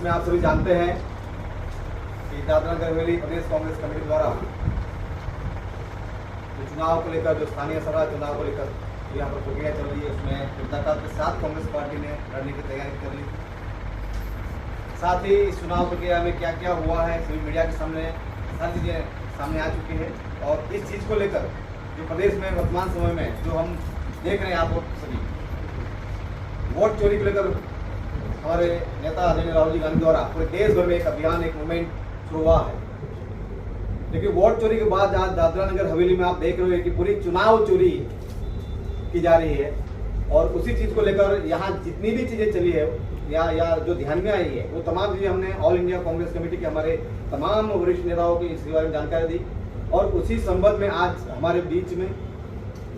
जिसमें आप सभी जानते हैं कि दादरा नगर हवेली प्रदेश कांग्रेस कमेटी द्वारा जो चुनाव को लेकर, जो स्थानीय सभा चुनाव को लेकर यहाँ पर प्रक्रिया चल रही है, उसमें जनता के साथ कांग्रेस पार्टी ने लड़ने की तैयारी कर ली। साथ ही इस चुनाव प्रक्रिया में क्या क्या हुआ है सभी मीडिया के सामने सारी चीज़ें सामने आ चुकी है। और इस चीज़ को लेकर जो प्रदेश में वर्तमान समय में जो हम देख रहे हैं, आप लोग सभी वोट चोरी को लेकर हमारे नेता आदरणीय राहुल जी गांधी द्वारा पूरे देश भर में एक अभियान, एक मूवमेंट शुरू हुआ है। लेकिन वोट चोरी के बाद आज दादरा नगर हवेली में आप देख रहे हो कि पूरी चुनाव चोरी की जा रही है। और उसी चीज़ को लेकर यहाँ जितनी भी चीज़ें चली है या जो ध्यान में आई है, वो तमाम चीज़ें हमने ऑल इंडिया कांग्रेस कमेटी के हमारे तमाम वरिष्ठ नेताओं को इसके बारे में जानकारी दी। और उसी संबंध में आज हमारे बीच में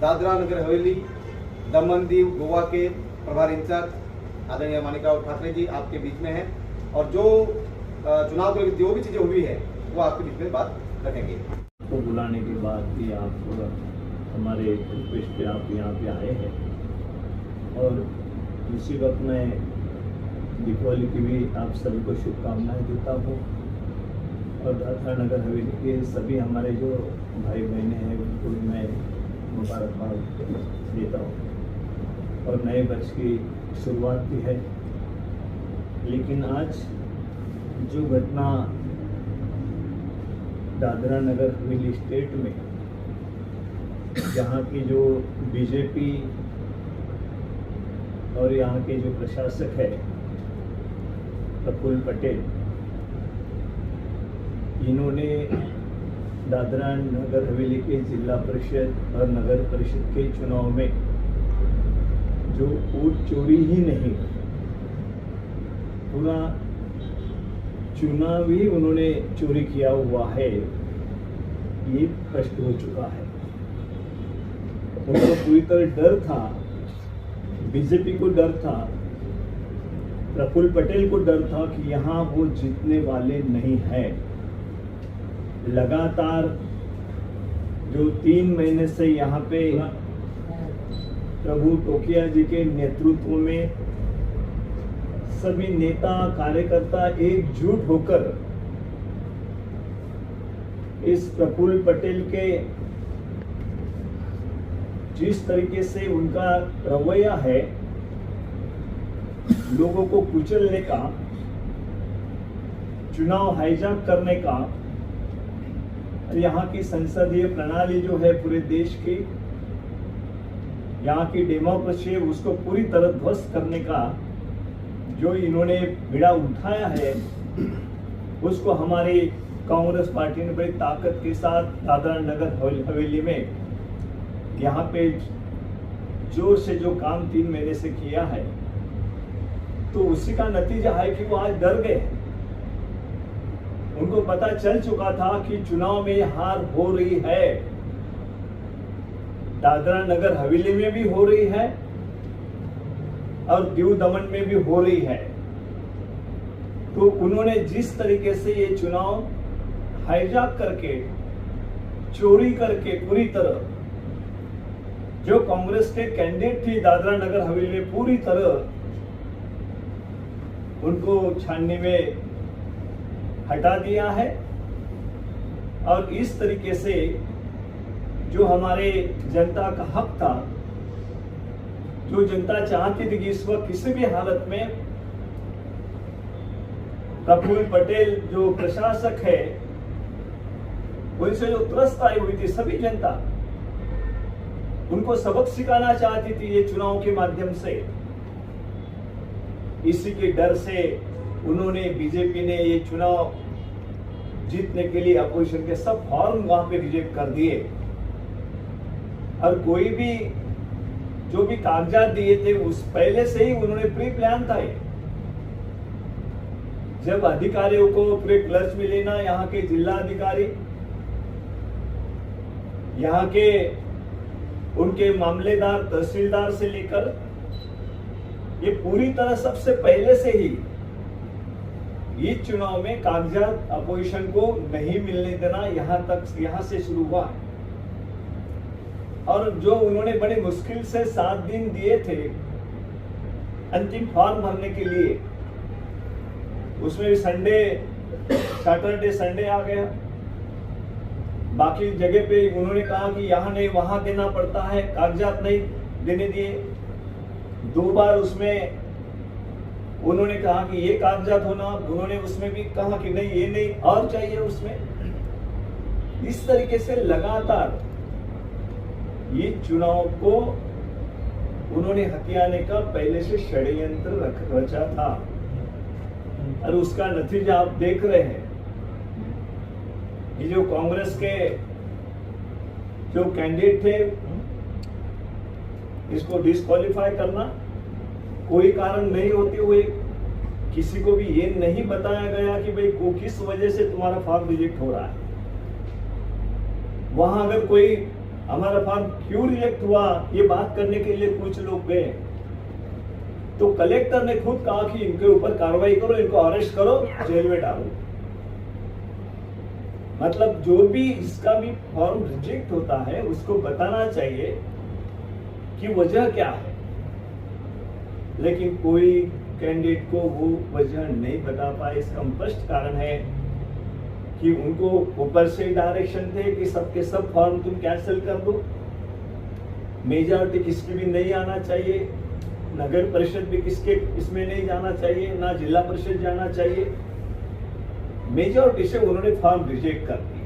दादरा नगर हवेली, दमन दीव, गोवा के प्रभारी इंचार्ज आदरणीय माणिकराव ठाकरे जी आपके बीच में हैं। और जो चुनाव को जो भी चीज़ें हुई है वो आपके बीच में बात रखेंगे। को बुलाने के बाद भी आप हमारे रिक्वेस्ट पे आप यहाँ पे आए हैं। और इसी वक्त मैं दीपावली की भी आप सभी को शुभकामनाएं देता हूँ। और दादरा नगर हवेली के सभी हमारे जो भाई बहनें हैं उनको भी मैं मुबारकबाद देता हूँ। और नए वर्ष की शुरुआत भी है। लेकिन आज जो घटना दादरा नगर हवेली स्टेट में, यहाँ की जो बीजेपी और यहाँ के जो प्रशासक है प्रफुल्ल पटेल, इन्होंने दादरा नगर हवेली के जिला परिषद और नगर परिषद के चुनाव में जो वोट चोरी ही नहीं, पूरा चुनाव ही उन्होंने चोरी किया हुआ है, ये स्पष्ट हो चुका है। उनको पूरी तरह डर था, बीजेपी को डर था, प्रफुल्ल पटेल को डर था कि यहाँ वो जीतने वाले नहीं हैं। लगातार जो 3 महीने से यहाँ पे प्रभु टोकिया जी के नेतृत्व में सभी नेता कार्यकर्ता एकजुट होकर इस प्रफुल्ल पटेल के जिस तरीके से उनका रवैया है, लोगों को कुचलने का, चुनाव हाईजैक करने का, यहाँ की संसदीय प्रणाली जो है पूरे देश की, यहाँ की डेमोक्रेसी है, उसको पूरी तरह ध्वस्त करने का जो इन्होंने बीड़ा उठाया है, उसको हमारी कांग्रेस पार्टी ने बड़ी ताकत के साथ दादरा नगर हवेली में यहाँ पे जोर से जो काम 3 महीने से किया है, तो उसी का नतीजा है कि वो आज डर गए। उनको पता चल चुका था कि चुनाव में हार हो रही है, दादरा नगर हवेली में भी हो रही है और दीव दमन में भी हो रही है। तो उन्होंने जिस तरीके से ये चुनाव हाईजैक करके, चोरी करके, पूरी तरह जो कांग्रेस के कैंडिडेट थी दादरा नगर हवेली में, पूरी तरह उनको छाननी में हटा दिया है। और इस तरीके से जो हमारे जनता का हक था, जो जनता चाहती थी कि इस वक्त किसी भी हालत में प्रफुल्ल पटेल जो प्रशासक है, उनसे जो त्रस्त आई हुई थी सभी जनता, उनको सबक सिखाना चाहती थी ये चुनाव के माध्यम से। इसी के डर से उन्होंने, बीजेपी ने ये चुनाव जीतने के लिए अपोजिशन के सब फॉर्म वहां पे रिजेक्ट कर दिए। और कोई भी जो भी कागजात दिए थे उस पहले से ही उन्होंने प्री प्लान था। जब अधिकारियों को पूरे क्लच में लेना, यहाँ के जिला अधिकारी, यहाँ के उनके मामलेदार, तहसीलदार से लेकर ये पूरी तरह सबसे पहले से ही इस चुनाव में कागजात अपोजिशन को नहीं मिलने देना, यहां से शुरू हुआ। और जो उन्होंने बड़ी मुश्किल से 7 दिन दिए थे अंतिम फॉर्म भरने के लिए, उसमें भी संडे, सैटरडे संडे आ गया। बाकी जगह पे उन्होंने कहा कि यहाँ नहीं वहां देना पड़ता है, कागजात नहीं देने दिए। 2 बार उसमें उन्होंने कहा कि ये कागजात होना, उन्होंने उसमें भी कहा कि नहीं ये नहीं और चाहिए उसमें। इस तरीके से लगातार ये चुनाव को उन्होंने हथियाने का पहले से षड्यंत्र रचा था और उसका नतीजा आप देख रहे हैं। ये जो कांग्रेस के जो कैंडिडेट थे, इसको डिस्क्वालीफाई करना कोई कारण नहीं होते हुए, किसी को भी ये नहीं बताया गया कि भाई को किस वजह से तुम्हारा फॉर्म रिजेक्ट हो रहा है। वहां अगर कोई हमारा फॉर्म क्यों रिजेक्ट हुआ ये बात करने के लिए कुछ लोग गए, तो कलेक्टर ने खुद कहा कि इनके ऊपर कार्रवाई करो, इनको अरेस्ट करो, जेल में डालो। मतलब जो भी इसका भी फॉर्म रिजेक्ट होता है उसको बताना चाहिए कि वजह क्या है, लेकिन कोई कैंडिडेट को वो वजह नहीं बता पाए। इसका स्पष्ट कारण है कि उनको ऊपर से डायरेक्शन थे कि सबके सब फॉर्म तुम कैंसिल कर दो, मेजॉरिटी किसकी भी नहीं आना चाहिए, नगर परिषद भी किसके इसमें नहीं जाना चाहिए, ना जिला परिषद जाना चाहिए। मेजॉरिटी से उन्होंने फॉर्म रिजेक्ट कर दिया।